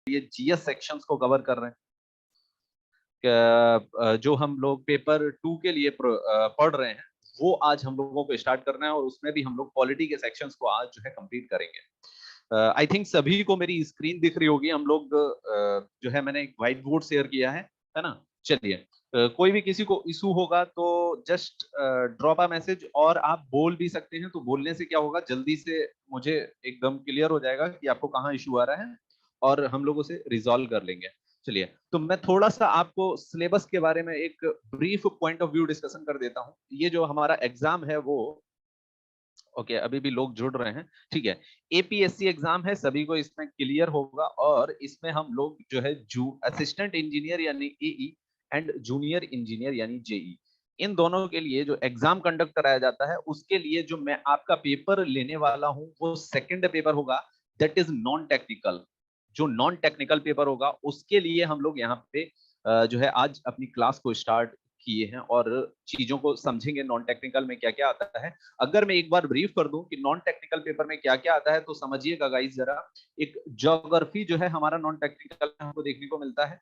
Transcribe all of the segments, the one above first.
ये GS sections को cover कर रहे हैं। जो हम लोग पेपर 2 के लिए पढ़ रहे हैं वो आज हम लोगों को स्टार्ट करना है और उसमें भी हम लोग पॉलिटी के सेक्शंस को आज जो है कंप्लीट करेंगे। आई थिंक सभी को मेरी स्क्रीन दिख रही होगी। हम लोग जो है मैंने एक व्हाइट बोर्ड शेयर किया है ना। चलिए, कोई भी किसी को इशू होगा तो जस्ट ड्रॉप अ मैसेज, और आप बोल भी सकते हैं। तो बोलने से क्या होगा, जल्दी से मुझे एकदम क्लियर हो जाएगा कि आपको कहाँ इशू आ रहा है और हम लोग उसे रिजॉल्व कर लेंगे। चलिए, तो मैं थोड़ा सा आपको सिलेबस के बारे में एक brief point of view discussion कर देता हूँ। ये जो हमारा एग्जाम है वो ओके अभी भी लोग जुड़ रहे हैं, ठीक है। एपीएससी एग्जाम है, सभी को इसमें क्लियर होगा। और इसमें हम लोग जो है असिस्टेंट इंजीनियर यानी एई एंड जूनियर इंजीनियर यानी जेई, इन दोनों के लिए जो एग्जाम कंडक्ट कराया जाता है उसके लिए जो मैं आपका पेपर लेने वाला हूं वो सेकंड पेपर होगा, दैट इज नॉन टेक्निकल। जो नॉन टेक्निकल पेपर होगा उसके लिए हम लोग यहाँ पे जो है आज अपनी क्लास को स्टार्ट किए हैं और चीजों को समझेंगे नॉन टेक्निकल में क्या क्या आता है। अगर मैं एक बार ब्रीफ कर दूं कि नॉन टेक्निकल पेपर में क्या क्या आता है तो समझिएगा गाइस जरा। एक ज्योग्राफी जो है हमारा नॉन टेक्निकल में हमको देखने को मिलता है।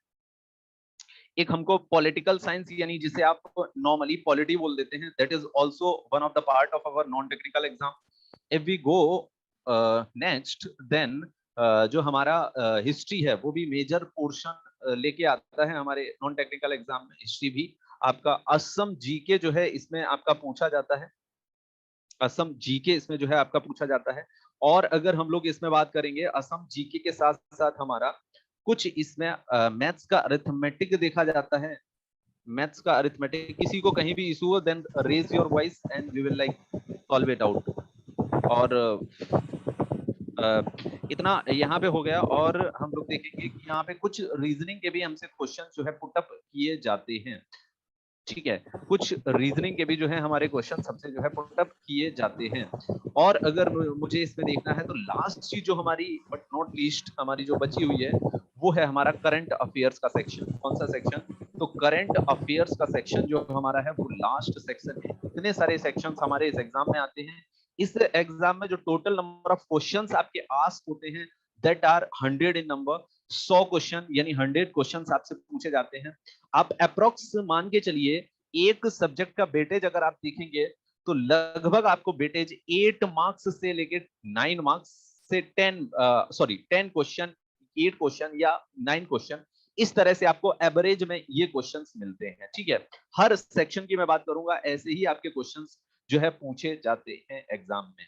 एक हमको पॉलिटिकल साइंस यानी जिसे आप नॉर्मली पॉलिटी बोल देते हैं, that is also one of the part of our non technical exam. If we go next then जो हमारा हिस्ट्री है वो भी मेजर पोर्शन लेके आता है हमारे नॉन टेक्निकल एग्जाम में। हिस्ट्री भी आपका असम जीके जो है इसमें आपका पूछा जाता है। असम जीके इसमें जो है आपका पूछा जाता है। और अगर हम लोग इसमें बात करेंगे असम जीके के साथ साथ हमारा कुछ इसमें मैथ्स का अरिथमेटिक देखा जाता है। मैथ्स का अरिथमेटिक, किसी को कहीं भी इशू हो then raise your voice and we will like solve it out. और इतना यहाँ पे हो गया। और हम लोग देखेंगे कि यहाँ पे कुछ रीजनिंग के भी हमसे क्वेश्चन जो है पुटअप किए जाते हैं, ठीक है। कुछ रीजनिंग के भी जो है हमारे क्वेश्चन सबसे जो है पुटअप किए जाते हैं। और अगर मुझे इसमें देखना है तो लास्ट चीज जो हमारी बट नॉट लीस्ट हमारी जो बची हुई है वो है हमारा करंट अफेयर्स का सेक्शन। कौन सा सेक्शन? तो करंट अफेयर्स का सेक्शन जो हमारा है वो लास्ट सेक्शन है। इतने सारे सेक्शंस हमारे इस एग्जाम में आते हैं। इस एग्जाम में जो टोटल नंबर ऑफ क्वेश्चंस आपके आस्क होते हैं that are 100 in number. 100 question यानी 100 क्वेश्चंस आपसे पूछे जाते हैं। आप अप्रोक्स मान के चलिए एक सब्जेक्ट का वेटेज अगर आप देखेंगे तो लगभग आपको वेटेज 8 मार्क्स से लेके 9 मार्क्स से 10 क्वेश्चन, 8 क्वेश्चन या 9 क्वेश्चन, इस तरह से आपको एवरेज में ये क्वेश्चंस मिलते हैं, ठीक है। हर सेक्शन की मैं बात करूंगा, ऐसे ही आपके क्वेश्चंस जो है पूछे जाते हैं एग्जाम में।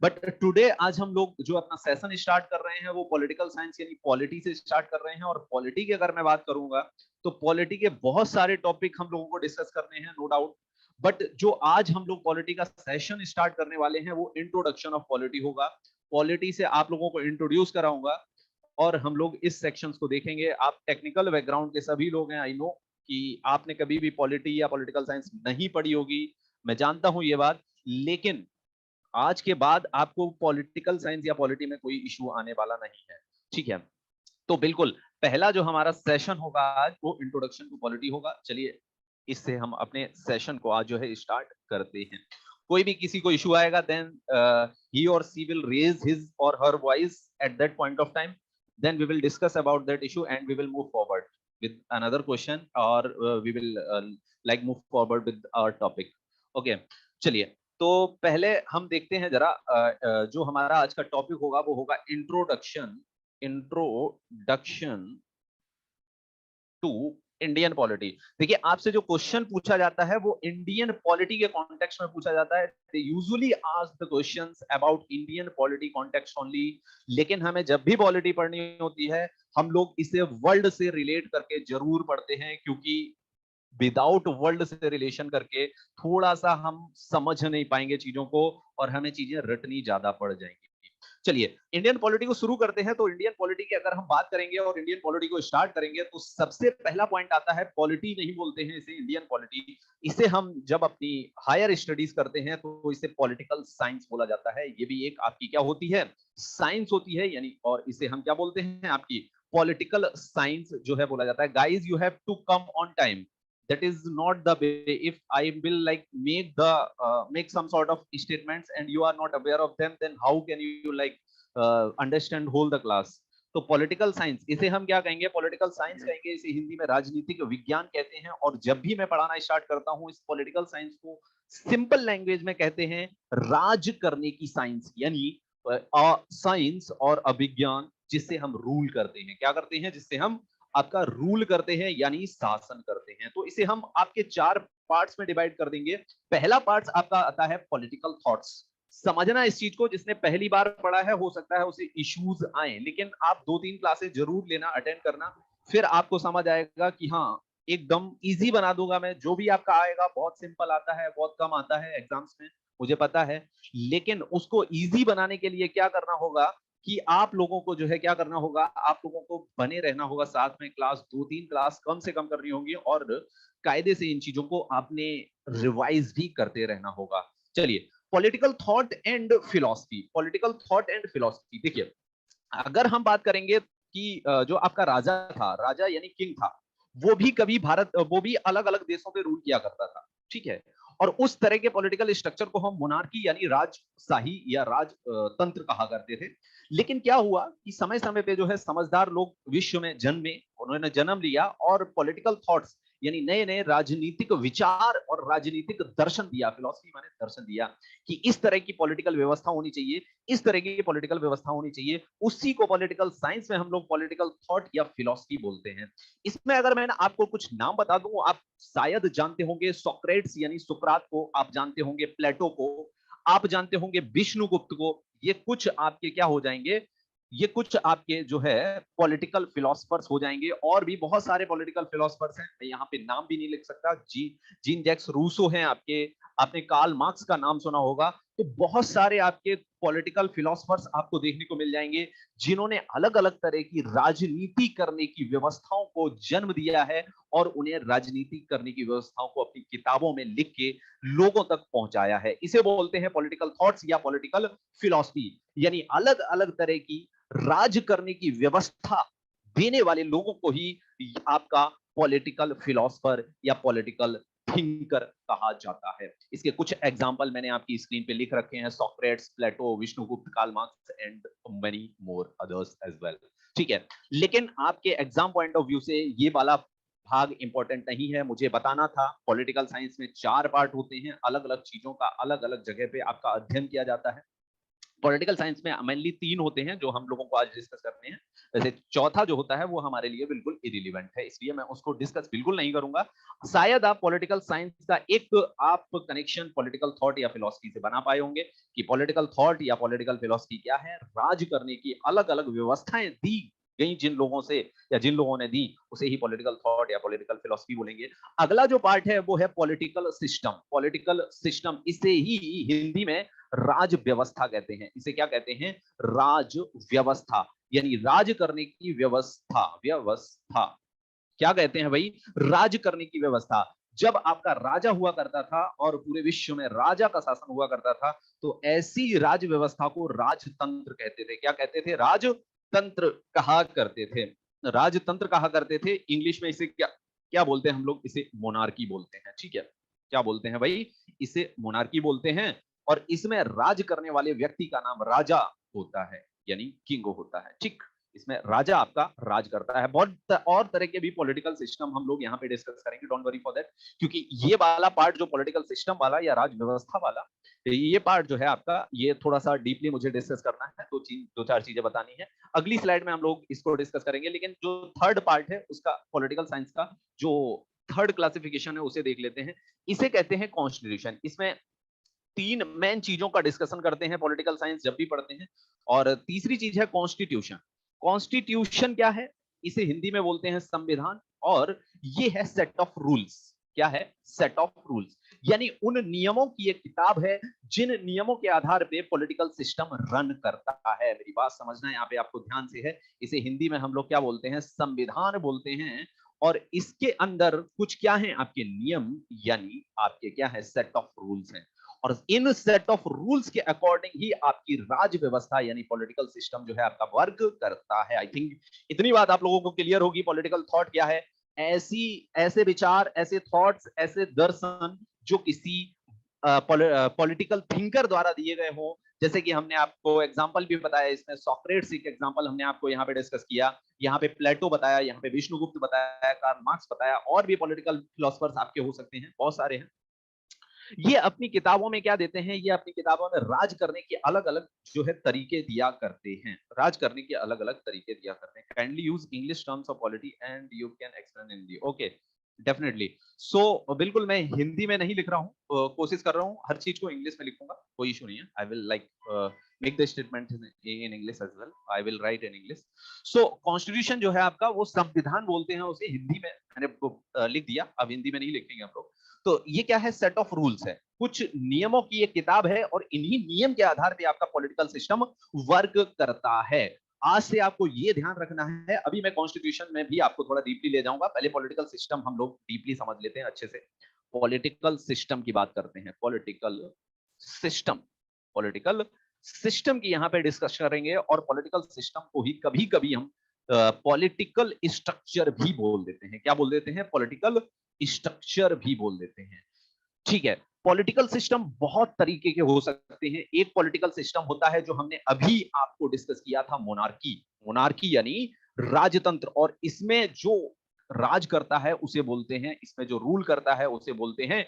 बट टुडे आज हम लोग जो अपना सेशन स्टार्ट कर रहे हैं वो पॉलिटिकल साइंस यानी पॉलिटी से स्टार्ट कर रहे हैं। और पॉलिटी की अगर मैं बात करूंगा तो पॉलिटी के बहुत सारे टॉपिक हम लोगों को डिस्कस करने हैं, नो डाउट। बट जो आज हम लोग पॉलिटी का सेशन स्टार्ट करने वाले हैं वो इंट्रोडक्शन ऑफ पॉलिटी होगा। पॉलिटी से आप लोगों को इंट्रोड्यूस कराऊंगा और हम लोग इस सेक्शंस को देखेंगे। आप टेक्निकल बैकग्राउंड के सभी लोग हैं, आई नो कि आपने कभी भी पॉलिटी या पॉलिटिकल साइंस नहीं पढ़ी होगी, मैं जानता हूं ये बात। लेकिन आज के बाद आपको पॉलिटिकल साइंस या पॉलिटी में कोई इशू आने वाला नहीं है, ठीक है। तो बिल्कुल पहला जो हमारा सेशन होगा आज वो इंट्रोडक्शन टू पॉलिटी होगा। चलिए इससे हम अपने सेशन को आज जो है स्टार्ट करते हैं। कोई भी किसी को इशू आएगा देन ही और सी विल रेज हिज और her voice at that point of time, then we will discuss about that issue and we will move forward with another question और we will like move forward with our topic. Okay, चलिए तो पहले हम देखते हैं जरा जो हमारा आज का टॉपिक होगा वो होगा इंट्रोडक्शन टू इंडियन पॉलिटी। देखिए आपसे जो क्वेश्चन पूछा जाता है वो इंडियन पॉलिटी के कॉन्टेक्स्ट में पूछा जाता है। They usually ask the questions about Indian polity context only. लेकिन हमें जब भी पॉलिटी पढ़नी होती है हम लोग इसे वर्ल्ड से रिलेट करके जरूर पढ़ते हैं, क्योंकि विदाउट वर्ल्ड से रिलेशन करके थोड़ा सा हम समझ नहीं पाएंगे चीजों को और हमें चीजें रटनी ज्यादा पड़ जाएंगी। चलिए इंडियन पॉलिटी को शुरू करते हैं। तो इंडियन पॉलिटी की अगर हम बात करेंगे और इंडियन पॉलिटी को स्टार्ट करेंगे तो सबसे पहला पॉइंट आता है, पॉलिटी नहीं बोलते हैं इसे, इंडियन पॉलिटी। इसे हम जब अपनी हायर स्टडीज करते हैं तो इसे पॉलिटिकल साइंस बोला जाता है। ये भी एक आपकी क्या होती है, साइंस होती है यानी। और इसे हम क्या बोलते हैं, आपकी पॉलिटिकल साइंस जो है बोला जाता है। Guys you have to come on time, that is not the way. If I will like make some sort of statements and you are not aware of them, then how can you like understand whole the class? तो political science, इसे हम क्या कहेंगे, political science कहेंगे, इसे हिंदी में राजनीतिक विज्ञान कहते हैं। और जब भी मैं पढ़ाना स्टार्ट करता हूं इस पॉलिटिकल साइंस को, सिंपल लैंग्वेज में कहते हैं राज करने की साइंस, यानी साइंस और अभिज्ञान जिससे हम रूल करते हैं। क्या करते हैं? जिससे हम आपका रूल करते हैं, यानी शासन करते हैं। तो इसे हम आपके 4 पार्ट्स में डिवाइड कर देंगे। पहला पार्ट आपका आता है पॉलिटिकल थॉट्स। समझना इस चीज को, जिसने पहली बार पढ़ा है हो सकता है उसे इश्यूज आए, लेकिन आप 2-3 क्लासेस जरूर लेना, अटेंड करना, फिर आपको समझ आएगा कि हाँ, एकदम इजी बना दूंगा मैं। जो भी आपका आएगा बहुत सिंपल आता है, बहुत कम आता है एग्जाम्स में, मुझे पता है, लेकिन उसको इजी बनाने के लिए क्या करना होगा कि आप लोगों को जो है क्या करना होगा, आप लोगों को बने रहना होगा साथ में। क्लास 2-3 क्लास कम से कम करनी होगी और कायदे से इन चीजों को आपने रिवाइज भी करते रहना होगा। चलिए, political thought and philosophy. Political thought and philosophy, देखिए, अगर हम बात करेंगे कि जो आपका राजा था, राजा यानी किंग था, वो भी कभी भारत, वो भी अलग अलग देशों पे रूल किया करता था, ठीक है। और उस तरह के पॉलिटिकल स्ट्रक्चर को हम मोनार्की यानी राजशाही या राजतंत्र कहा करते थे। लेकिन क्या हुआ कि समय समय पे जो है समझदार लोग विश्व में जन्मे, उन्होंने जन्म लिया और पॉलिटिकल थॉट्स यानी नए नए राजनीतिक विचार और राजनीतिक दर्शन दिया। फिलॉसफी माने दर्शन दिया कि इस तरह की पॉलिटिकल व्यवस्था होनी चाहिए, इस तरह की पॉलिटिकल व्यवस्था होनी चाहिए। उसी को पॉलिटिकल साइंस में हम लोग पॉलिटिकल थॉट या फिलॉसफी बोलते हैं। इसमें अगर मैं आपको कुछ नाम बता दूं, आप शायद जानते होंगे सोक्रेट्स यानी सुकरात को, आप जानते होंगे प्लेटो को, आप जानते होंगे विष्णुगुप्त को। ये कुछ आपके क्या हो जाएंगे, ये कुछ आपके जो है पॉलिटिकल फिलोसफर्स हो जाएंगे। और भी बहुत सारे पॉलिटिकल फिलोसफर्स हैं, मैं यहाँ पे नाम भी नहीं लिख सकता। जीन जैक्स रूसो हैं आपके, आपने कार्ल मार्क्स का नाम सुना होगा। तो बहुत सारे आपके पॉलिटिकल फिलोसफर्स आपको देखने को मिल जाएंगे, जिन्होंने अलग अलग तरह की राजनीति करने की व्यवस्थाओं को जन्म दिया है और उन्हें राजनीति करने की व्यवस्थाओं को अपनी किताबों में लिख के लोगों तक पहुंचाया है। इसे बोलते हैं पॉलिटिकल थॉट्स या पॉलिटिकल फिलॉसफी, यानी अलग अलग तरह की राज करने की व्यवस्था देने वाले लोगों को ही आपका पॉलिटिकल फिलोसफर या पॉलिटिकल थिंकर कहा जाता है। इसके कुछ एग्जांपल मैंने आपकी स्क्रीन पे लिख रखे हैं, Socrates, Plato, Vishnugupta, Karl Marx and many more others as well. ठीक है, लेकिन आपके एग्जाम पॉइंट ऑफ व्यू से ये वाला भाग इंपॉर्टेंट नहीं है। मुझे बताना था पॉलिटिकल साइंस में 4 पार्ट होते हैं, अलग अलग चीजों का अलग अलग जगह पे आपका अध्ययन किया जाता है। पॉलिटिकल साइंस में मेनली 3 होते हैं जो हम लोगों को आज डिस्कस करने हैं। वैसे चौथा जो होता है वो हमारे लिए बिल्कुल इरिलेवेंट है, इसलिए मैं उसको डिस्कस बिल्कुल नहीं करूंगा। शायद आप पॉलिटिकल साइंस का एक आप कनेक्शन पॉलिटिकल थॉट या फिलॉसफी से बना पाए होंगे कि पॉलिटिकल थॉट या पॉलिटिकल फिलॉसफी क्या है। राज करने की अलग अलग व्यवस्थाएं दी गई जिन लोगों से या जिन लोगों ने दी, उसे ही पॉलिटिकल थॉट या पॉलिटिकल फिलॉसफी बोलेंगे। अगला जो पार्ट है वो है पॉलिटिकल सिस्टम। पॉलिटिकल सिस्टम, इसे ही हिंदी में राज व्यवस्था कहते हैं। इसे क्या कहते हैं? राज व्यवस्था, यानी राज करने की व्यवस्था। व्यवस्था क्या कहते हैं भाई? राज करने की व्यवस्था। जब आपका राजा हुआ करता था और पूरे विश्व में राजा का शासन हुआ करता था, तो ऐसी राज व्यवस्था को राजतंत्र कहते थे। क्या कहते थे? राजतंत्र कहा करते थे। राजतंत्र कहा करते थे। इंग्लिश में इसे क्या क्या बोलते हैं हम लोग? इसे मोनार्की बोलते हैं। ठीक है, क्या बोलते हैं भाई? इसे मोनार्की बोलते हैं। और इसमें राज करने वाले व्यक्ति का नाम राजा होता है, यानी किंग होता है। ठीक, इसमें राजा आपका राज करता है। बहुत और तरह के भी पॉलिटिकल सिस्टम हम लोग यहाँ पे डिस्कस करेंगे, डोंट वरी फॉर दैट। क्योंकि ये वाला पार्ट जो पॉलिटिकल सिस्टम वाला या राज व्यवस्था वाला, ये पार्ट जो है आपका, ये थोड़ा सा डीपली मुझे डिस्कस करना है। 2-4 चीजें बतानी है, अगली स्लाइड में हम लोग इसको डिस्कस करेंगे। लेकिन जो थर्ड पार्ट है उसका, पॉलिटिकल साइंस का जो थर्ड क्लासिफिकेशन है, उसे देख लेते हैं। इसे कहते हैं कॉन्स्टिट्यूशन। इसमें 3 मेन चीजों का डिस्कशन करते हैं पॉलिटिकल साइंस जब भी पढ़ते हैं। और तीसरी चीज है कॉन्स्टिट्यूशन। कॉन्स्टिट्यूशन क्या है? इसे हिंदी में बोलते हैं संविधान। और ये है सेट ऑफ रूल्स। क्या है? सेट ऑफ रूल्स, यानी उन नियमों की एक किताब है जिन नियमों के आधार पे पॉलिटिकल सिस्टम रन करता है। मेरी बात समझना यहाँ पे आपको ध्यान से है। इसे हिंदी में हम लोग क्या बोलते हैं? संविधान बोलते हैं। और इसके अंदर कुछ क्या है? आपके नियम, यानी आपके क्या है? सेट ऑफ रूल्स हैं। और इन सेट ऑफ रूल्स के अकॉर्डिंग ही आपकी राज व्यवस्था यानी पॉलिटिकल सिस्टम जो है आपका वर्क करता है। आई थिंक इतनी बात आप लोगों को क्लियर होगी। पॉलिटिकल थॉट क्या है? ऐसे विचार, ऐसे थॉट्स, ऐसे दर्शन जो किसी पॉलिटिकल थिंकर द्वारा दिए गए हो, जैसे कि हमने आपको एग्जांपल भी बताया, इसमें सॉक्रेट्स एक एग्जांपल हमने आपको यहाँ पे डिस्कस किया, यहाँ पे प्लेटो बताया, यहाँ पे विष्णुगुप्त बताया, कार्ल मार्क्स बताया, और भी पॉलिटिकल फिलोसफर्स आपके हो सकते हैं, बहुत सारे हैं। ये अपनी किताबों में क्या देते हैं, ये अपनी किताबों में राज करने के अलग अलग जो है तरीके दिया करते हैं, राज करने के अलग अलग तरीके दिया करते हैं। Kindly use English terms of polity and you can explain in Hindi. Okay, definitely. So बिल्कुल मैं हिंदी में नहीं लिख रहा हूँ, कोशिश कर रहा हूँ हर चीज को इंग्लिश में लिखूंगा, कोई इशू नहीं है। I will like make the statement in English as well, I will write in English. So constitution जो है आपका, वो संविधान बोलते हैं उसे, हिंदी में मैंने लिख दिया, अब हिंदी में नहीं लिखेंगे हम लोग। तो ये क्या है, सेट ऑफ रूल्स है, कुछ नियमों की एक किताब है, और इन्हीं नियम के आधार पे आपका पॉलिटिकल सिस्टम वर्क करता है। आज से आपको ये ध्यान रखना है, अभी मैं कॉन्स्टिट्यूशन में भी आपको थोड़ा डीपली ले जाऊंगा, पहले पॉलिटिकल सिस्टम हम लोग डीपली समझ लेते हैं अच्छे से। पॉलिटिकल सिस्टम की बात करते हैं, पॉलिटिकल सिस्टम, पॉलिटिकल सिस्टम की यहाँ पे डिस्कस करेंगे, और पॉलिटिकल सिस्टम को ही कभी कभी हम पॉलिटिकल स्ट्रक्चर भी बोल देते हैं। क्या बोल देते हैं? पॉलिटिकल स्ट्रक्चर भी बोल देते हैं। ठीक है, पॉलिटिकल सिस्टम बहुत तरीके के हो सकते हैं। एक पॉलिटिकल सिस्टम होता है जो हमने अभी आपको डिस्कस किया था, मोनार्की। मोनार्की यानी राजतंत्र, और इसमें जो राज करता है उसे बोलते हैं, इसमें जो रूल करता है उसे बोलते हैं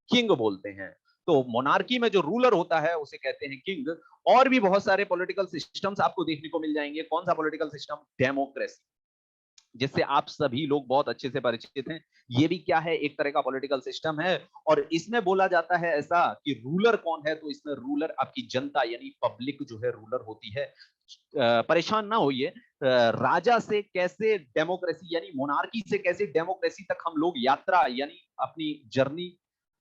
किंग बोलते हैं। तो मोनार्की में जो रूलर होता है उसे कहते हैं किंग। और भी बहुत सारे पॉलिटिकल सिस्टम्स आपको देखने को मिल जाएंगे। कौन सा पॉलिटिकल सिस्टम? डेमोक्रेसी, जिससे आप सभी लोग बहुत अच्छे से परिचित हैं। ये भी क्या है? एक तरह का पॉलिटिकल सिस्टम है, और इसमें बोला जाता है ऐसा कि रूलर कौन है, तो इसमें रूलर आपकी जनता यानी पब्लिक जो है रूलर होती है। परेशान ना होइए, राजा से कैसे डेमोक्रेसी यानी मोनार्की से कैसे डेमोक्रेसी तक हम लोग यात्रा यानी अपनी जर्नी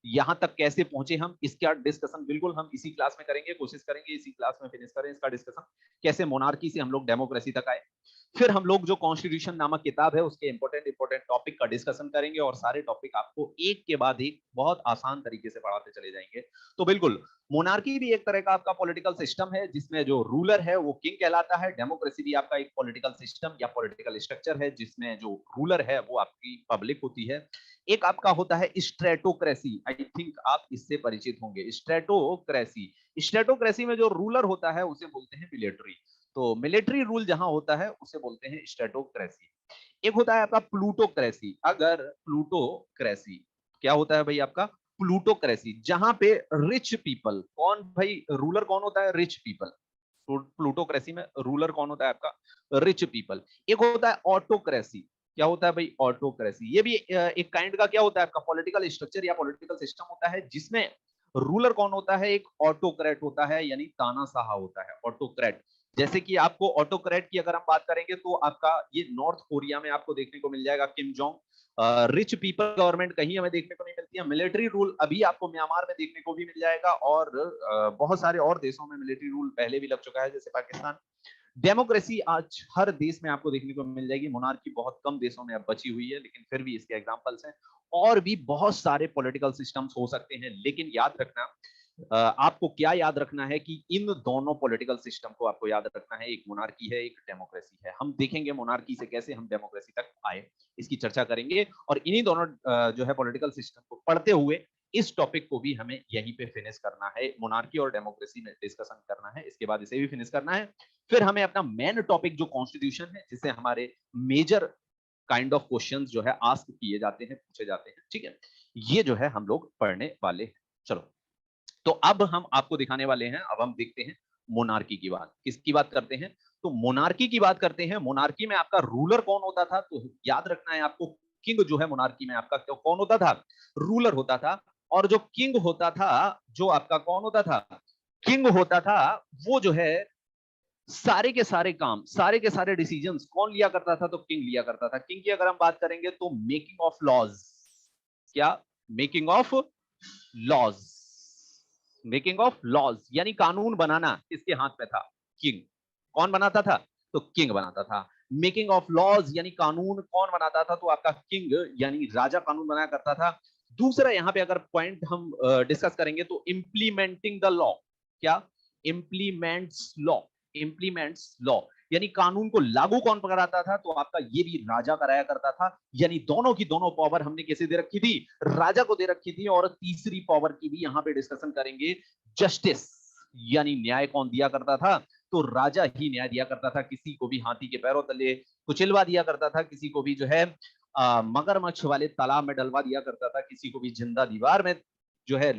यहां तक कैसे पहुंचे हम, इसका डिस्कशन बिल्कुल हम इसी क्लास में करेंगे, कोशिश करेंगे इसी क्लास में फिनिश करें इसका डिस्कशन, कैसे मोनार्की से हम लोग डेमोक्रेसी तक आए। फिर हम लोग जो कॉन्स्टिट्यूशन नामक किताब है उसके इंपॉर्टेंट टॉपिक का डिस्कशन करेंगे, और सारे टॉपिक आपको एक के बाद एक बहुत आसान तरीके से पढ़ाते चले जाएंगे। तो बिल्कुल, मोनार्की भी एक तरह का आपका पॉलिटिकल सिस्टम है, जिसमें जो रूलर है वो किंग कहलाता है। डेमोक्रेसी भी आपका एक पॉलिटिकल सिस्टम या पॉलिटिकल स्ट्रक्चर है, जिसमें जो रूलर है वो आपकी पब्लिक होती है। एक आपका होता है स्ट्रेटोक्रेसी, आई थिंक आप इससे परिचित होंगे। स्ट्रेटोक्रेसी, स्ट्रेटोक्रेसी में जो रूलर होता है उसे बोलते हैं मिलिट्री। तो मिलिट्री रूल जहां होता है उसे बोलते हैं स्ट्रेटोक्रेसी। एक होता है आपका प्लूटोक्रेसी। अगर प्लूटोक्रेसी क्या होता है भाई? आपका प्लूटोक्रेसी, जहां पे रिच पीपल, कौन भाई रूलर कौन होता है? Rich people. प्लूटोक्रेसी में रूलर कौन होता है? आपका रिच पीपल। एक होता है ऑटोक्रेसी। क्या होता है भाई? ऑटोक्रेसी। ये भी एक काइंड का क्या होता है? आपका पॉलिटिकल स्ट्रक्चर या पॉलिटिकल सिस्टम होता है, जिसमें रूलर कौन होता है? एक ऑटोक्रेट होता है, यानी तानाशाह होता है, ऑटोक्रेट। जैसे कि आपको ऑटोक्रेट की अगर हम बात करेंगे तो आपका ये नॉर्थ कोरिया में आपको देखने को मिल जाएगा, Kim Jong. Rich people government कहीं हमें देखने को नहीं मिलती है। मिलिट्री रूल अभी आपको म्यांमार में देखने को भी मिल जाएगा, और बहुत सारे और देशों में मिलिट्री रूल पहले भी लग चुका है, जैसे पाकिस्तान। डेमोक्रेसी आज हर देश में आपको देखने को मिल जाएगी। मोनार्की बहुत कम देशों में अब बची हुई है, लेकिन फिर भी इसके एग्जांपल्स हैं। और भी बहुत सारे पॉलिटिकल सिस्टम्स हो सकते हैं, लेकिन याद रखना, आपको क्या याद रखना है कि इन दोनों पॉलिटिकल सिस्टम को आपको याद रखना है। एक मोनार्की है, एक डेमोक्रेसी है। हम देखेंगे मोनार्की से कैसे हम डेमोक्रेसी तक आए, इसकी चर्चा करेंगे। और इन्हीं दोनों जो है पॉलिटिकल सिस्टम को पढ़ते हुए इस टॉपिक को भी हमें यहीं पे फिनिश करना है। मोनार्की और डेमोक्रेसी में डिस्कशन करना है, इसके बाद इसे भी फिनिश करना है। फिर हमें अपना मेन टॉपिक जो कॉन्स्टिट्यूशन है, जिससे हमारे मेजर काइंड ऑफ क्वेश्चंस जो है आस्क किए जाते हैं, पूछे जाते हैं, ठीक है, ये जो है हम लोग पढ़ने वाले हैं। चलो, तो अब हम आपको दिखाने वाले हैं, अब हम देखते हैं मोनार्की की बात। किसकी बात करते हैं? तो मोनार्की की बात करते हैं। मोनार्की में आपका रूलर कौन होता था? तो याद रखना है आपको, किंग जो है मोनार्की में आपका कौन होता था? रूलर होता था। और जो किंग होता था, जो आपका कौन होता था? किंग होता था, वो जो है सारे के सारे काम, सारे के सारे डिसीजंस कौन लिया करता था? तो किंग लिया करता था। किंग की अगर हम बात करेंगे तो मेकिंग ऑफ लॉज, क्या? Making of laws, making of laws यानी कानून बनाना किसके हाथ में था? किंग। कौन बनाता था? तो किंग बनाता था। मेकिंग ऑफ लॉज यानी कानून कौन बनाता था? तो आपका किंग यानी राजा कानून बनाया करता था। दूसरा यहां पे अगर पॉइंट हम डिस्कस करेंगे तो इम्प्लीमेंटिंग द लॉ, क्या? इम्प्लीमेंट्स लॉ, इम्प्लीमेंट्स लॉ यानी कानून को लागू कौन कराता था? तो आपका ये भी राजा कराया करता था। यानी दोनों की दोनों पावर हमने कैसे दे रखी थी? राजा को दे रखी थी। और तीसरी पावर की भी यहां पे डिस्कशन करेंगे, जस्टिस। यानी न्याय कौन दिया करता था? तो राजा ही न्याय दिया करता था। किसी को भी हाथी के पैरों तले कुचलवा दिया करता था, किसी को भी जो है मगरमच्छ वाले तालाब में डलवा दिया करता था, किसी को भी जिंदा दीवार में जो है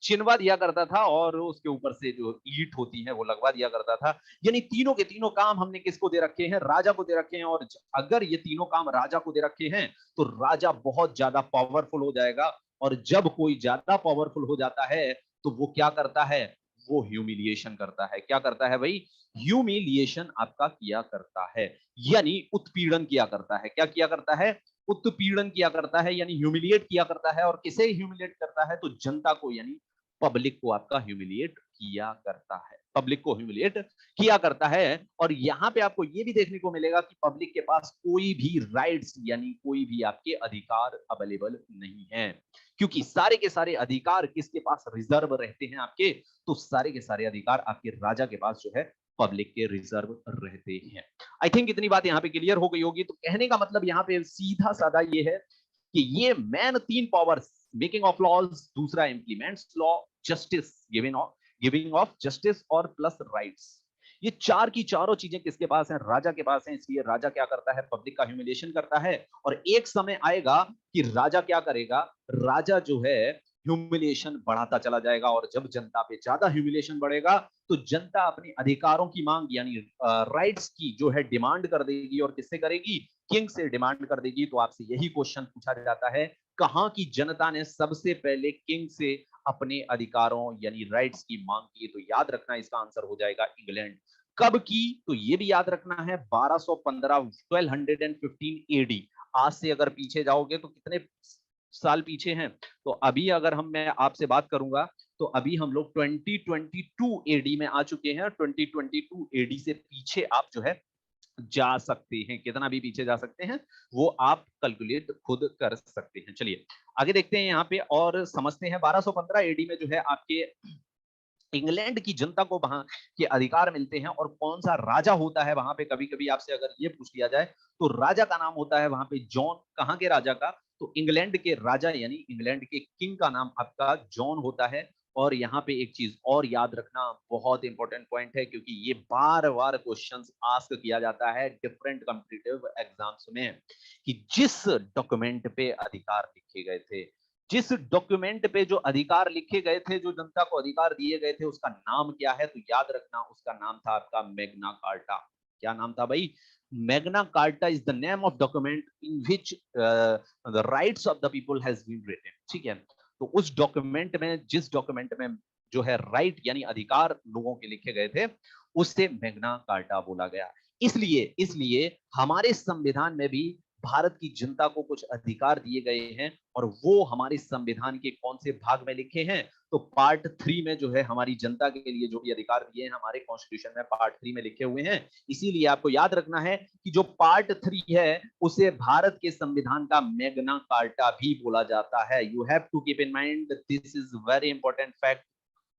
चिनवा दिया करता था, और उसके ऊपर से जो ईंट होती है वो लगवा दिया करता था। यानी तीनों के तीनों काम हमने किसको दे रखे हैं? राजा को दे रखे हैं। और अगर ये तीनों काम राजा को दे रखे हैं तो राजा बहुत ज्यादा पावरफुल हो जाएगा। और जब कोई ज्यादा पावरफुल हो जाता है तो वो क्या करता है? वो ह्यूमिलिएशन करता है। क्या करता है भाई? ह्यूमिलिएशन आपका किया करता है, यानी उत्पीड़न किया करता है। क्या किया करता है? उत्पीड़न किया करता है, यानी ह्यूमिलिएट किया करता है। और किसे ह्यूमिलिएट करता है? तो जनता को, यानी पब्लिक को आपका ह्यूमिलिएट किया करता है। पब्लिक को ह्यूमिलिएट किया करता है। और यहां पे आपको ये भी देखने को मिलेगा कि पब्लिक के पास कोई भी राइट्स यानी कोई भी आपके अधिकार अवेलेबल नहीं है, क्योंकि सारे के सारे अधिकार किसके पास रिजर्व रहते हैं आपके? तो सारे के सारे अधिकार आपके राजा के पास जो है पब्लिक के रिजर्व रहते हैं। आई थिंक इतनी बात यहाँ पे क्लियर हो गई होगी। तो कहने का मतलब यहाँ पे सीधा साधा ये है कि ये मैन तीन पावर्स, मेकिंग ऑफ लॉज, दूसरा implements law, justice, giving of justice और प्लस राइट्स, ये चार की चारों चीजें किसके पास हैं? राजा के पास हैं। इसलिए राजा क्या करता है? पब्लिक का ह्यूमिलिएशन करता है। और एक समय आएगा कि राजा क्या करेगा? राजा जो है ह्यूमिलिएशन बढ़ाता चला जाएगा। और जब जनता पे ज्यादा ह्यूमिलिएशन बढ़ेगा तो जनता अपने अधिकारों की मांग यानी राइट्स की जो है डिमांड कर देगी। और किससे करेगी? किंग से डिमांड कर देगी। तो आपसे यही क्वेश्चन पूछा जाता है, कहां की जनता ने सबसे पहले किंग से अपने अधिकारों यानी राइट्स की मांग की? तो याद रखना इसका आंसर हो जाएगा इंग्लैंड। कब की? तो ये भी याद रखना है 1215, 1215 एडी। आज से अगर पीछे जाओगे तो कितने साल पीछे हैं? तो अभी अगर मैं आपसे बात करूंगा तो अभी हम लोग 2022 एडी में आ चुके हैं। 2022 एडी से पीछे आप जो है जा सकते हैं, कितना भी पीछे जा सकते हैं वो आप कैलकुलेट खुद कर सकते हैं। चलिए आगे देखते हैं यहाँ पे और समझते हैं। 1215 एडी में जो है आपके इंग्लैंड की जनता को वहां के अधिकार मिलते हैं। और कौन सा राजा होता है वहां पे? कभी कभी आपसे अगर ये पूछ लिया जाए तो राजा का नाम होता है वहां पे जॉन। कहां के राजा का? तो इंग्लैंड के राजा यानी इंग्लैंड के किंग का नाम आपका जॉन होता है। और यहाँ पे एक चीज और याद रखना बहुत इंपॉर्टेंट पॉइंट है, क्योंकि ये बार बार क्वेश्चन आस्क किया जाता है डिफरेंट कॉम्पिटिटिव एग्जाम्स में, कि जिस डॉक्यूमेंट पे अधिकार लिखे गए थे, जिस डॉक्यूमेंट पे जो अधिकार लिखे गए थे, जो जनता को अधिकार दिए गए थे, उसका नाम क्या है? तो याद रखना उसका नाम था आपका मैग्ना कार्टा। क्या नाम था भाई? Magna Carta is the name of document in which the rights of the people has been written. ठीक है, तो उस डॉक्यूमेंट में, जिस डॉक्यूमेंट में जो है राइट यानी अधिकार लोगों के लिखे गए थे, उससे मैग्ना कार्टा बोला गया। इसलिए इसलिए हमारे संविधान में भी भारत की जनता को कुछ अधिकार दिए गए हैं। और वो हमारे संविधान के कौन से भाग में लिखे हैं? तो पार्ट 3 में जो है हमारी जनता के लिए जो भी अधिकार दिए हैं हमारे कॉन्स्टिट्यूशन में पार्ट 3 में लिखे हुए हैं। इसीलिए आपको याद रखना है कि जो पार्ट 3 है उसे भारत के संविधान का मैग्ना कार्टा भी बोला जाता है। You have to keep in mind, this is very important fact.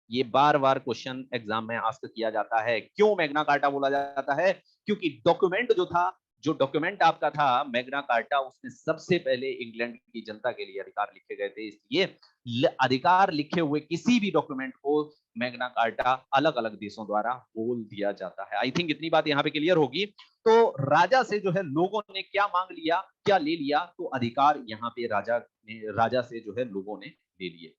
ये बार बार क्वेश्चन एग्जाम में आस्क किया जाता है। क्यों मैग्ना कार्टा बोला जाता है? क्योंकि डॉक्यूमेंट जो था, जो डॉक्यूमेंट आपका था मैग्ना कार्टा, उसने सबसे पहले इंग्लैंड की जनता के लिए अधिकार लिखे गए थे। इसलिए अधिकार लिखे हुए किसी भी डॉक्यूमेंट को मैग्ना कार्टा अलग अलग देशों द्वारा बोल दिया जाता है। आई थिंक इतनी बात यहाँ पे क्लियर होगी। तो राजा से जो है लोगों ने क्या मांग लिया, क्या ले लिया? तो अधिकार यहाँ पे राजा से जो है लोगों ने ले लिए।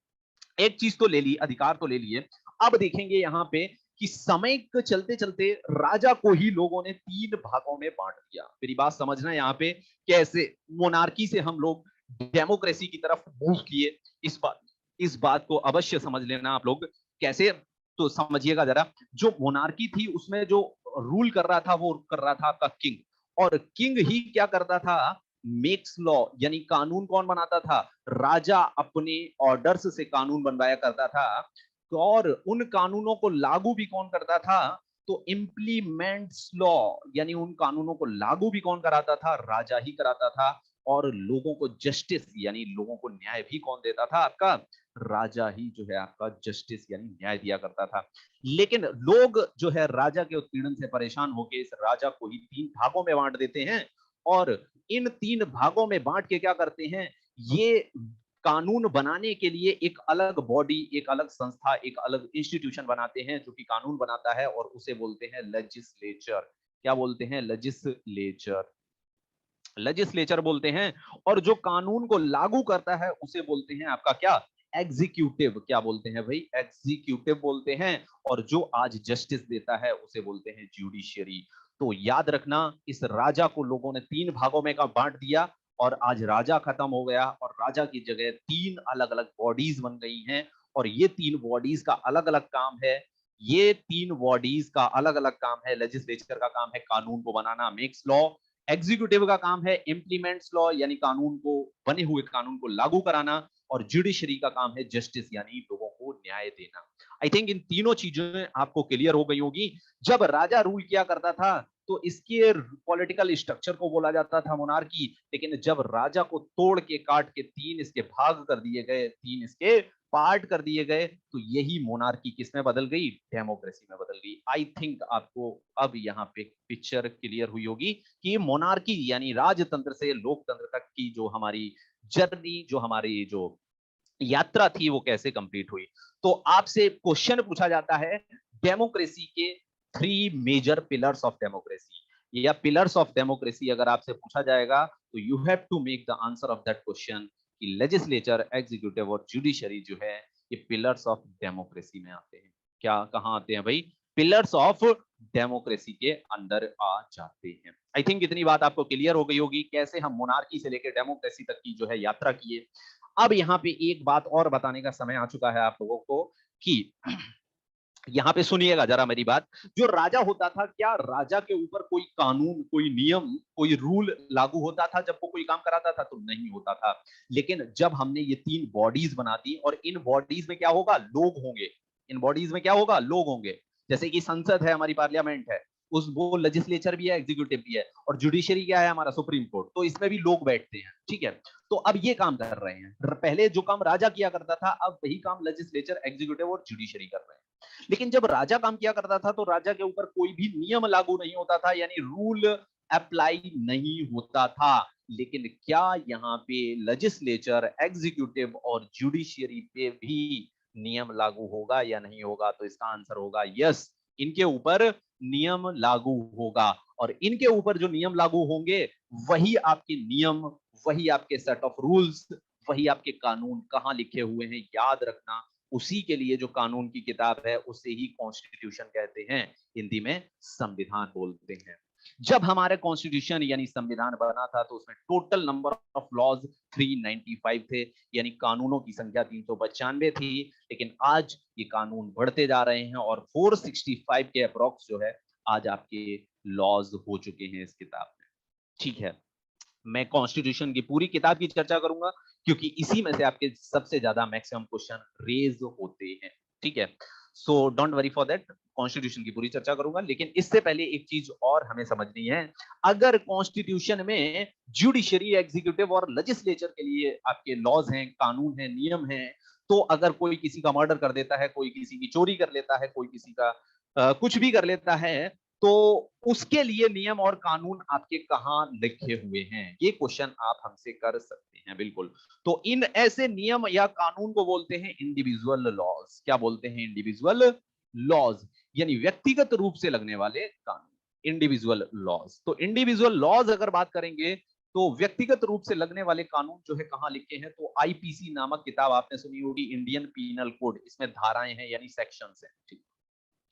एक चीज तो ले ली, अधिकार तो ले लिए। अब देखेंगे यहाँ पे कि समय के चलते चलते राजा को ही लोगों ने 3 भागों में बांट दिया। मेरी बात समझना यहाँ पे, कैसे मोनार्की से हम लोग डेमोक्रेसी की तरफ मूव किए। इस बात को अवश्य समझ लेना आप लोग। कैसे? तो समझिएगा जरा। जो मोनार्की थी उसमें जो रूल कर रहा था वो कर रहा था आपका किंग। और किंग ही क्या करता था? मेक्स लॉ, यानी कानून कौन बनाता था? राजा अपने ऑर्डर्स से कानून बनवाया करता था। और उन कानूनों को लागू भी कौन करता था? तो इम्प्लीमेंट्स लॉ, यानी उन कानूनों को लागू भी कौन कराता था? राजा ही कराता था। और लोगों को जस्टिस यानी लोगों को न्याय भी कौन देता था? आपका राजा ही जो है आपका जस्टिस यानी न्याय दिया करता था। लेकिन लोग जो है राजा के उत्पीड़न से परेशान होकर इस राजा को ही 3 भागों में बांट देते हैं। और इन 3 भागों में बांट के क्या करते हैं? ये कानून बनाने के लिए एक अलग बॉडी, एक अलग संस्था, एक अलग इंस्टीट्यूशन बनाते हैं जो कि कानून बनाता है, और उसे बोलते हैं लेजिस्लेचर। क्या बोलते हैं? लेजिस्लेचर। लेजिस्लेचर बोलते हैं। और जो कानून को लागू करता है उसे बोलते हैं आपका क्या? एग्जीक्यूटिव। क्या बोलते हैं भाई? एग्जीक्यूटिव बोलते हैं। और जो आज जस्टिस देता है उसे बोलते हैं जुडिशियरी। तो याद रखना, इस राजा को लोगों ने 3 भागों में का बांट दिया, और आज राजा खत्म हो गया, और राजा की जगह 3 अलग अलग बॉडीज बन गई हैं। और ये 3 बॉडीज का अलग अलग काम है। ये 3 बॉडीज का अलग अलग काम है। लेजिस्लेचर का काम है कानून को बनाना, मेक्स लॉ। एग्जीक्यूटिव का काम है इम्प्लीमेंट्स लॉ, यानी कानून को, बने हुए कानून को लागू कराना। और जुडिशरी का काम है जस्टिस, यानी लोगों को न्याय देना। आई थिंक इन तीनों चीजें आपको क्लियर हो गई होगी। जब राजा रूल किया करता था तो इसके पॉलिटिकल स्ट्रक्चर को बोला जाता था मोनार्की। लेकिन जब राजा को तोड़ के, काट के 3 इसके भाग कर दिए गए, 3 इसके पार्ट कर दिए गए, तो यही मोनार्की किसमें बदल गई? डेमोक्रेसी में बदल गई। आई थिंक आपको अब यहाँ पे पिक्चर क्लियर हुई होगी कि मोनार्की यानी राजतंत्र से लोकतंत्र तक की जो हमारी जर्नी, जो हमारी जो यात्रा थी, वो कैसे कंप्लीट हुई। तो आपसे क्वेश्चन पूछा जाता है, डेमोक्रेसी के 3 मेजर पिलर्स ऑफ डेमोक्रेसी, या पिलर्स ऑफ डेमोक्रेसी अगर आपसे पूछा जाएगा, तो you have to make the answer of that question कि लेजिस्लेचर, एग्जीक्यूटिव और जुडिशरी जो है, ये पिलर्स ऑफ डेमोक्रेसी में आते हैं। क्या, कहां आते हैं भाई? पिलर्स ऑफ डेमोक्रेसी के अंदर आ जाते हैं। आई थिंक इतनी बात आपको क्लियर हो गई होगी, कैसे हम मोनार्की से लेकर डेमोक्रेसी तक की जो है यात्रा किए। अब यहाँ पे एक बात और बताने का समय आ चुका है आप लोगों को कि यहाँ पे सुनिएगा जरा मेरी बात। जो राजा होता था, क्या राजा के ऊपर कोई कानून, कोई नियम, कोई रूल लागू होता था जब वो कोई काम कराता था? तो नहीं होता था। लेकिन जब हमने ये 3 बॉडीज बना दी, और इन बॉडीज में क्या होगा? लोग होंगे। इन बॉडीज में क्या होगा? लोग होंगे। जैसे कि संसद है, हमारी पार्लियामेंट है, उस वो लेजिस्लेचर भी है, एग्जीक्यूटिव भी है, और जुडिशरी क्या है? हमारा सुप्रीम कोर्ट। तो इसमें भी लोग बैठते हैं, ठीक है। तो अब ये काम कर रहे हैं। पहले जो काम राजा किया करता था, अब वही काम लेजिस्लेचर, एग्जीक्यूटिव और जुडिशरी कर रहे हैं। लेकिन जब राजा काम किया करता था तो राजा के ऊपर कोई भी नियम लागू नहीं होता था, यानी रूल अप्लाई नहीं होता था। लेकिन क्या यहाँ पे लेजिस्लेचर, एग्जीक्यूटिव और जुडिशियरी पे भी नियम लागू होगा या नहीं होगा? तो इसका आंसर होगा यस, इनके ऊपर नियम लागू होगा। और इनके ऊपर जो नियम लागू होंगे, वही आपके नियम, वही आपके सेट ऑफ रूल्स, वही आपके कानून कहाँ लिखे हुए हैं, याद रखना। उसी के लिए जो कानून की किताब है उसे ही कॉन्स्टिट्यूशन कहते हैं, हिंदी में संविधान बोलते हैं। जब हमारे कॉन्स्टिट्यूशन यानी संविधान बना था, तो उसमें टोटल नंबर ऑफ लॉज 395 थे, यानी कानूनों की संख्या 395 थी। लेकिन आज ये कानून बढ़ते जा रहे हैं, और 465 के अप्रोक्स जो है आज आपके लॉज हो चुके हैं इस किताब में। ठीक है, मैं कॉन्स्टिट्यूशन की पूरी किताब की चर्चा करूंगा, क्योंकि इसी में से आपके सबसे ज्यादा मैक्सिमम क्वेश्चन रेज होते हैं। ठीक है, so don't worry for that, constitution की पूरी चर्चा करूंगा। लेकिन इससे पहले एक चीज और हमें समझनी है। अगर कॉन्स्टिट्यूशन में जुडिशरी, एग्जीक्यूटिव और लेजिस्लेचर के लिए आपके लॉज हैं, कानून हैं, नियम हैं, तो अगर कोई किसी का मर्डर कर देता है, कोई किसी की चोरी कर लेता है, कोई किसी का कुछ भी कर लेता है, तो उसके लिए नियम और कानून आपके कहां लिखे हुए हैं? ये क्वेश्चन आप हमसे कर सकते हैं, बिल्कुल। तो इन ऐसे नियम या कानून को बोलते हैं इंडिविजुअल लॉज। क्या बोलते हैं? इंडिविजुअल लॉज, यानी व्यक्तिगत रूप से लगने वाले कानून, इंडिविजुअल लॉज। तो इंडिविजुअल लॉज अगर बात करेंगे, तो व्यक्तिगत रूप से लगने वाले कानून जो है कहां लिखे हैं? तो आईपीसी नामक किताब आपने सुनी होगी, इंडियन पीनल कोड। इसमें धाराएं हैं यानी सेक्शंस हैं। ठीक,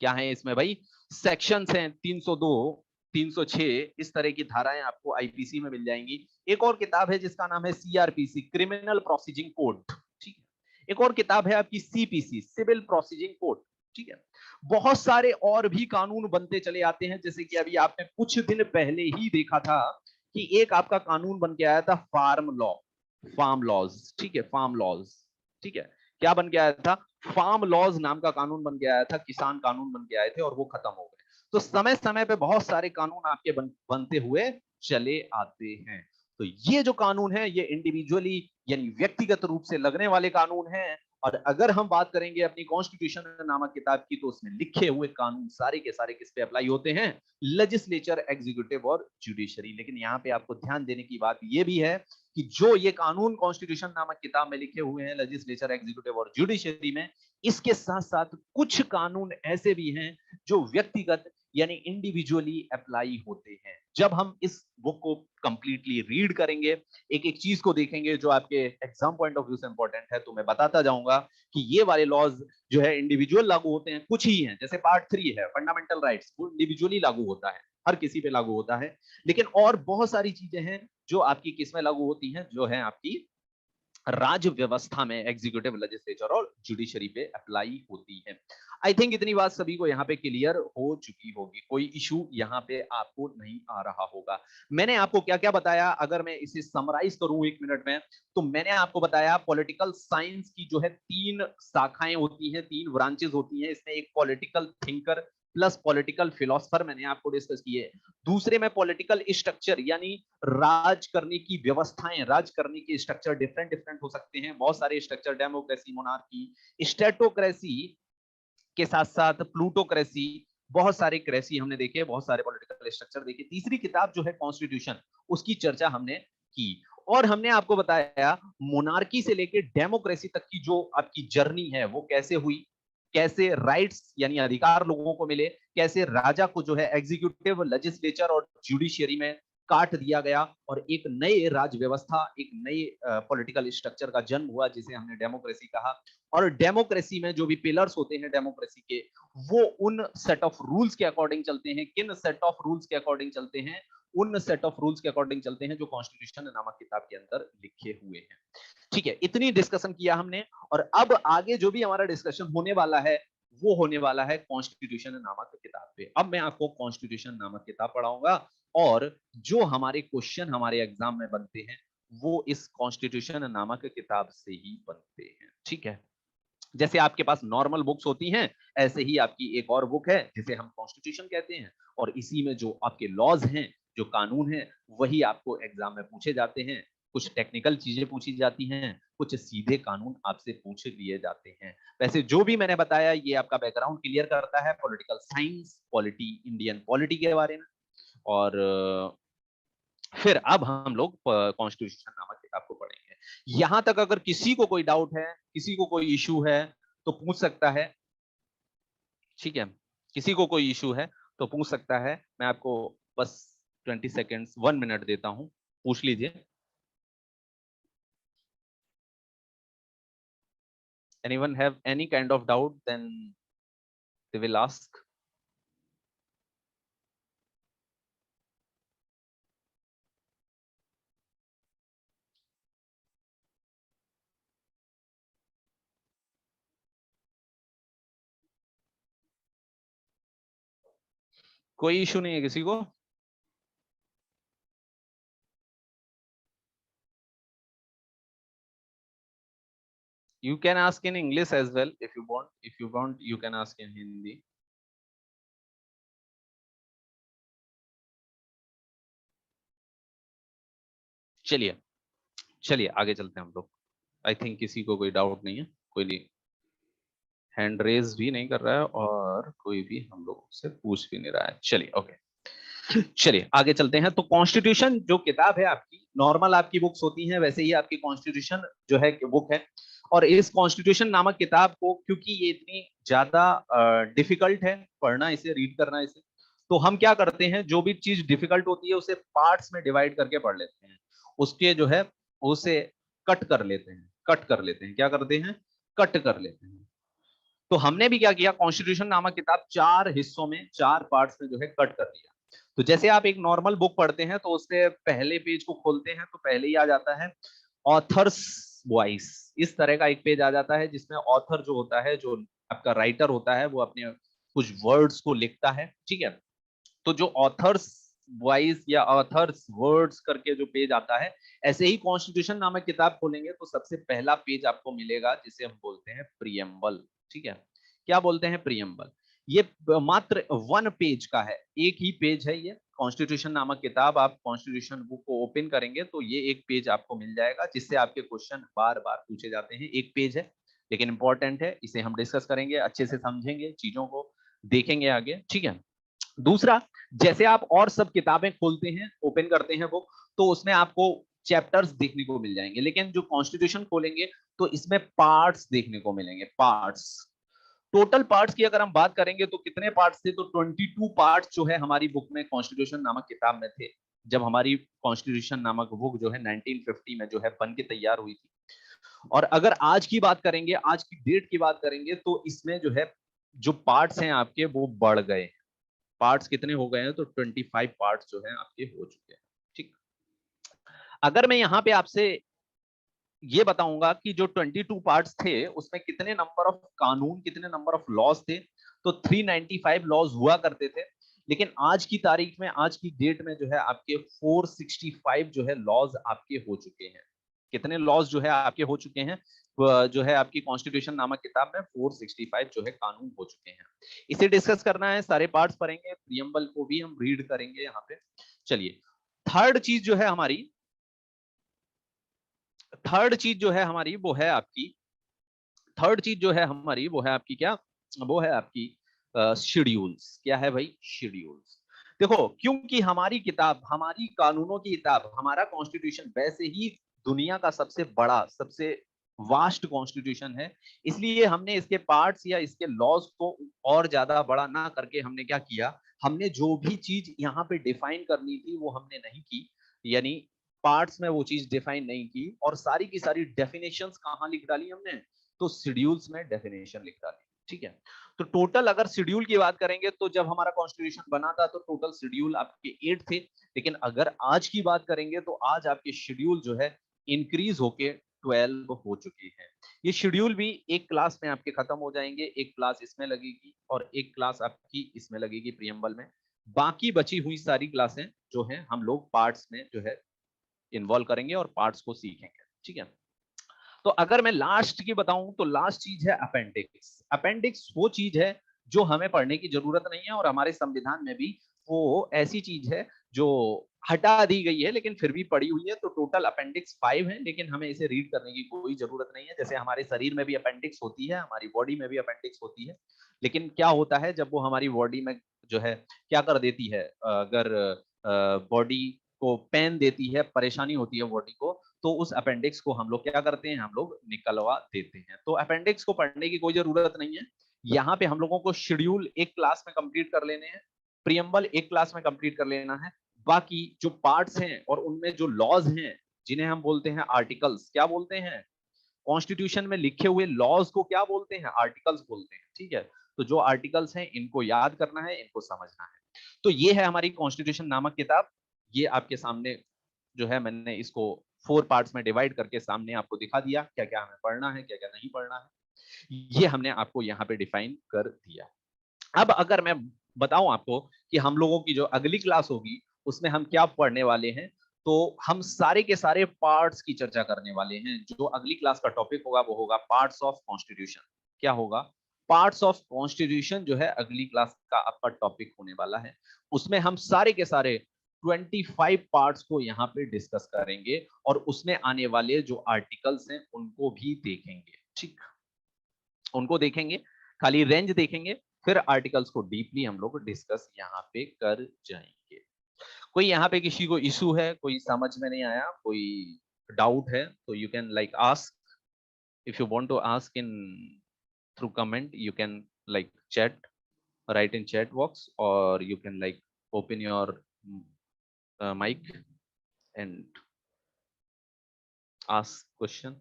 क्या है इसमें भाई? सेक्शंस हैं 302, 306, इस तरह की धाराएं आपको आईपीसी में मिल जाएंगी। एक और किताब है जिसका नाम है सीआरपीसी, क्रिमिनल प्रोसीजिंग कोड। ठीक है, एक और किताब है आपकी सीपीसी, सिविल प्रोसीजिंग कोड। ठीक है, बहुत सारे और भी कानून बनते चले आते हैं। जैसे कि अभी आपने कुछ दिन पहले ही देखा था कि एक आपका कानून बन के आया था, फार्म लॉ, फार्म लॉज। ठीक है, फार्म लॉज। ठीक है, क्या बन के आया था? फार्म लॉज नाम का कानून बन के आया था, किसान कानून बन के आए थे, और वो खत्म हो गए। तो समय समय पे बहुत सारे कानून आपके बनते हुए चले आते हैं। तो ये जो कानून है, ये इंडिविजुअली यानी व्यक्तिगत रूप से लगने वाले कानून हैं। और अगर हम बात करेंगे अपनी कॉन्स्टिट्यूशन नामक किताब की, तो उसमें लिखे हुए कानून सारे के सारे किस पे अप्लाई होते हैं? लेजिस्लेचर, एग्जीक्यूटिव और जुडिशरी। लेकिन यहाँ पे आपको ध्यान देने की बात यह भी है कि जो ये कानून कॉन्स्टिट्यूशन नामक किताब में लिखे हुए हैं लेजिस्लेचर, एग्जीक्यूटिव और जुडिशरी में, इसके साथ साथ कुछ कानून ऐसे भी हैं जो व्यक्तिगत यानी इंडिविजुअली अप्लाई होते हैं। जब हम इस बुक को कंप्लीटली रीड करेंगे, एक एक चीज को देखेंगे जो आपके एग्जाम पॉइंट ऑफ व्यू से इंपॉर्टेंट है, तो मैं बताता जाऊंगा कि ये वाले लॉज जो है इंडिविजुअल लागू होते हैं, कुछ ही हैं। जैसे पार्ट 3 है फंडामेंटल राइट्स, वो इंडिविजुअली लागू होता है, हर किसी पे लागू होता है। लेकिन और बहुत सारी चीजें हैं जो आपकी किस में लागू होती हैं, जो है आपकी राज्य व्यवस्था में, एग्जीक्यूटिव, लेजिस्लेचर और जुडिशरी पे अप्लाई होती है। आई थिंक इतनी बात सभी को यहाँ पे क्लियर हो चुकी होगी, कोई इशू यहाँ पे आपको नहीं आ रहा होगा। मैंने आपको क्या क्या बताया, अगर मैं इसे समराइज करूं 1 मिनट में, तो मैंने आपको बताया पॉलिटिकल साइंस की जो है 3 शाखाएं होती हैं, 3 ब्रांचेस होती हैं। इसमें एक political thinker plus political philosopher मैंने आपको डिस्कस किए। दूसरे में पॉलिटिकल स्ट्रक्चर, यानी राज करने की व्यवस्थाएं, राज करने के स्ट्रक्चर डिफरेंट डिफरेंट हो सकते हैं, बहुत सारे स्ट्रक्चर, डेमोक्रेसी, मोनार्की, स्टेटोक्रेसी के साथ साथ प्लूटोक्रेसी, बहुत सारे क्रेसी हमने देखे, बहुत सारे पॉलिटिकल स्ट्रक्चर देखे। तीसरी किताब जो है कॉन्स्टिट्यूशन, उसकी चर्चा हमने की। और हमने आपको बताया मोनार्की से लेकर डेमोक्रेसी तक की जो आपकी जर्नी है वो कैसे हुई, कैसे राइट्स यानी अधिकार लोगों को मिले, कैसे राजा को जो है एग्जीक्यूटिव, लेजिस्लेचर और जुडिशियरी में काट दिया गया और एक नए राज व्यवस्था, एक नए पॉलिटिकल स्ट्रक्चर का जन्म हुआ जिसे हमने डेमोक्रेसी कहा। और डेमोक्रेसी में जो भी पिलर्स होते हैं डेमोक्रेसी के, वो उन सेट ऑफ रूल्स के अकॉर्डिंग चलते हैं। किन सेट ऑफ रूल्स के अकॉर्डिंग चलते हैं? उन सेट ऑफ रूल्स के अकॉर्डिंग चलते हैं जो कॉन्स्टिट्यूशन नामक किताब के अंदर लिखे हुए हैं। ठीक है, इतनी डिस्कशन किया हमने, और अब आगे जो भी हमारा डिस्कशन होने वाला है वो होने वाला है कॉन्स्टिट्यूशन नामक किताब पे। अब मैं आपको कॉन्स्टिट्यूशन नामक किताब पढ़ाऊंगा, और जो हमारे क्वेश्चन हमारे एग्जाम में बनते हैं वो इस कॉन्स्टिट्यूशन नामक किताब से ही बनते हैं। ठीक है, जैसे आपके पास नॉर्मल बुक्स होती हैं, ऐसे ही आपकी एक और बुक है जिसे हम कॉन्स्टिट्यूशन कहते हैं, और इसी में जो आपके लॉज हैं, जो कानून हैं, वही आपको एग्जाम में पूछे जाते हैं। कुछ टेक्निकल चीजें पूछी जाती हैं, कुछ सीधे कानून आपसे पूछ लिए जाते हैं। वैसे जो भी मैंने बताया ये आपका बैकग्राउंड क्लियर करता है political science, polity, Indian polity के बारे में। और फिर अब हम लोग कॉन्स्टिट्यूशन नामक किताब को पढ़ेंगे। यहां तक अगर किसी को कोई डाउट है, किसी को कोई इशू है, तो पूछ सकता है। ठीक है, किसी को कोई इशू है तो पूछ सकता है। मैं आपको बस 20 सेकेंड्स, 1 मिनट देता हूं, पूछ लीजिए। Anyone have any kind of doubt, then they will ask. कोई इशू नहीं है किसी को? You can ask in English as well if you want. If you want, you can ask in Hindi. चलिए चलिए आगे चलते हैं हम लोग। आई थिंक किसी को कोई डाउट नहीं है, कोई नहीं हैंड रेज भी नहीं कर रहा है और कोई भी हम लोग से पूछ भी नहीं रहा है। चलिए ओके, चलिए आगे चलते हैं। तो कॉन्स्टिट्यूशन जो किताब है आपकी, नॉर्मल आपकी बुक्स होती हैं वैसे ही आपकी कॉन्स्टिट्यूशन जो है बुक है। और इस कॉन्स्टिट्यूशन नामक किताब को, क्योंकि ये इतनी ज्यादा डिफिकल्ट है पढ़ना, इसे रीड करना, इसे, तो हम क्या करते हैं, जो भी चीज डिफिकल्ट होती है उसे पार्ट्स में डिवाइड करके पढ़ लेते हैं, उसके जो है उसे कट कर लेते हैं, कट कर लेते हैं, क्या करते हैं, कट कर लेते हैं। तो हमने भी क्या किया, कॉन्स्टिट्यूशन नामक किताब 4 हिस्सों में, 4 पार्ट्स में जो है कट कर दिया। तो जैसे आप एक नॉर्मल बुक पढ़ते हैं तो उससे पहले पेज को खोलते हैं तो पहले ही आ जाता है ऑथर्स वॉइस, इस तरह का एक पेज आ जाता है जिसमें ऑथर जो होता है, जो आपका राइटर होता है, वो अपने कुछ वर्ड्स को लिखता है। ठीक है, तो जो ऑथर्स वॉइस या ऑथर्स वर्ड्स करके जो पेज आता है, ऐसे ही कॉन्स्टिट्यूशन नामक किताब खोलेंगे तो सबसे पहला पेज आपको मिलेगा जिसे हम बोलते हैं प्रीएम्बल। ठीक है, क्या बोलते हैं, प्रीएम्बल। ये मात्र 1 पेज का है, एक ही पेज है ये कॉन्स्टिट्यूशन नामक किताब। आप कॉन्स्टिट्यूशन बुक को ओपन करेंगे तो ये एक पेज आपको मिल जाएगा जिससे आपके क्वेश्चन बार बार पूछे जाते हैं। एक पेज है लेकिन इंपॉर्टेंट है, इसे हम डिस्कस करेंगे, अच्छे से समझेंगे, चीजों को देखेंगे आगे। ठीक है, दूसरा, जैसे आप और सब किताबें खोलते हैं, ओपन करते हैं बुक, तो उसमें आपको चैप्टर्स देखने को मिल जाएंगे, लेकिन जो कॉन्स्टिट्यूशन खोलेंगे तो इसमें पार्ट्स देखने को मिलेंगे, पार्ट्स। टोटल पार्ट्स की अगर हम बात करेंगे तो कितने पार्ट्स थे, तो 22 पार्ट्स जो है हमारी बुक में कॉन्स्टिट्यूशन नामक किताब में थे, जब हमारी कॉन्स्टिट्यूशन नामक बुक जो है 1950 में जो है बन के तैयार हुई थी। और अगर आज की बात करेंगे, आज की डेट की बात करेंगे, तो इसमें जो है जो पार्ट्स हैं आपके वो बढ़ गए। पार्ट्स कितने हो गए हैं, तो 25 पार्ट्स जो है आपके हो चुके हैं। ठीक, अगर मैं यहाँ पे आपसे ये बताऊंगा कि जो 22 पार्ट्स थे उसमें कितने नंबर ऑफ कानून, कितने नंबर ऑफ लॉज थे, तो 395 लॉज हुआ करते थे। लेकिन आज की तारीख में, आज की डेट में जो है आपके 465 जो है लॉज आपके हो चुके हैं। कितने लॉज जो है आपके हो चुके हैं, जो है आपकी कॉन्स्टिट्यूशन नामक किताब में 465 जो है कानून हो चुके हैं। इसे डिस्कस करना है, सारे पार्ट्स पढ़ेंगे, प्रियम्बल को भी हम रीड करेंगे यहाँ पे। चलिए, थर्ड चीज जो है हमारी, थर्ड चीज जो है हमारी वो है आपकी, थर्ड चीज जो है हमारी वो है आपकी क्या, वो है आपकी शेड्यूल्स। क्या है भाई, शेड्यूल्स। देखो, क्योंकि हमारी किताब, हमारी कानूनों की किताब, हमारा कॉन्स्टिट्यूशन वैसे ही दुनिया का सबसे बड़ा, सबसे वास्ट कॉन्स्टिट्यूशन है, इसलिए हमने इसके पार्ट्स या इसके लॉज को और ज्यादा बड़ा ना करके हमने क्या किया, हमने जो भी चीज यहाँ पे डिफाइन करनी थी वो हमने नहीं की। यानी पार्ट्स में वो चीज डिफाइन नहीं की, और सारी की सारी डेफिनेशंस कहाँ लिख डाली हमने, तो शेड्यूल्स में डेफिनेशन लिख डाली। ठीक है, तो टोटल अगर शेड्यूल की बात करेंगे तो जब हमारा कॉन्स्टिट्यूशन बना था तो टोटल शेड्यूल आपके 8 थे, लेकिन अगर आज की बात करेंगे तो आज आपके शेड्यूल जो है इंक्रीज होके 12 हो चुके हैं। ये शेड्यूल भी एक क्लास में आपके खत्म हो जाएंगे, एक क्लास इसमें लगेगी और एक क्लास आपकी इसमें लगेगी प्रियम्बल में। बाकी बची हुई सारी क्लासें जो है हम लोग पार्ट्स में जो है इन्वॉल्व करेंगे और पार्ट्स को सीखेंगे। ठीक है, तो अगर मैं लास्ट की बताऊं तो लास्ट चीज है अपेंडिक्स। अपेंडिक्स वो चीज है जो हमें पढ़ने की जरूरत नहीं है, और हमारे संविधान में भी वो ऐसी चीज है जो हटा दी गई है लेकिन फिर भी पड़ी हुई है। तो टोटल अपेंडिक्स 5 है, लेकिन हमें इसे रीड करने की कोई जरूरत नहीं है। जैसे हमारे शरीर में भी अपेंडिक्स होती है, हमारी बॉडी में भी अपेंडिक्स होती है, लेकिन क्या होता है जब वो हमारी बॉडी में जो है क्या कर देती है, अगर बॉडी को पेन देती है, परेशानी होती है बॉडी को, तो उस अपेंडिक्स को हम लोग क्या करते हैं, हम लोग निकलवा देते हैं। तो अपेंडिक्स को पढ़ने की कोई जरूरत नहीं है। यहाँ पे हम लोगों को शेड्यूल एक क्लास में कंप्लीट कर लेने हैं, प्रियम्बल एक क्लास में कंप्लीट कर लेना है। बाकी जो पार्ट्स हैं और उनमें जो लॉज हैं, जिन्हें हम बोलते हैं आर्टिकल्स, क्या बोलते हैं, कॉन्स्टिट्यूशन में लिखे हुए लॉज को क्या बोलते हैं, आर्टिकल्स बोलते हैं। ठीक है, तो जो आर्टिकल्स हैं इनको याद करना है, इनको समझना है। तो ये है हमारी कॉन्स्टिट्यूशन नामक किताब। ये आपके सामने जो है मैंने इसको 4 पार्ट्स में डिवाइड करके सामने आपको दिखा दिया, क्या क्या हमें पढ़ना है, क्या क्या नहीं पढ़ना है, ये हमने आपको यहाँ पे डिफाइन कर दिया। अब अगर मैं बताऊं आपको कि हम लोगों की जो अगली क्लास होगी उसमें हम क्या पढ़ने वाले हैं, तो हम सारे के सारे पार्ट्स की चर्चा करने वाले हैं। जो अगली क्लास का टॉपिक होगा वो होगा पार्ट्स ऑफ कॉन्स्टिट्यूशन। क्या होगा, पार्ट्स ऑफ कॉन्स्टिट्यूशन जो है अगली क्लास का आपका टॉपिक होने वाला है। उसमें हम सारे के सारे 25 पार्ट्स को यहाँ पे डिस्कस करेंगे और उसमें आने वाले जो आर्टिकल्स हैं उनको भी देखेंगे। ठीक, उनको देखेंगे, खाली रेंज देखेंगे, फिर आर्टिकल्स को डीपली हम लोग डिस्कस यहाँ पे कर जाएंगे। कोई यहाँ पे किसी को इशू है, कोई समझ में नहीं आया, कोई डाउट है, तो you can like ask. If you want to ask in through comment, you can like chat, write in chat box, or you can like open your mic and ask question.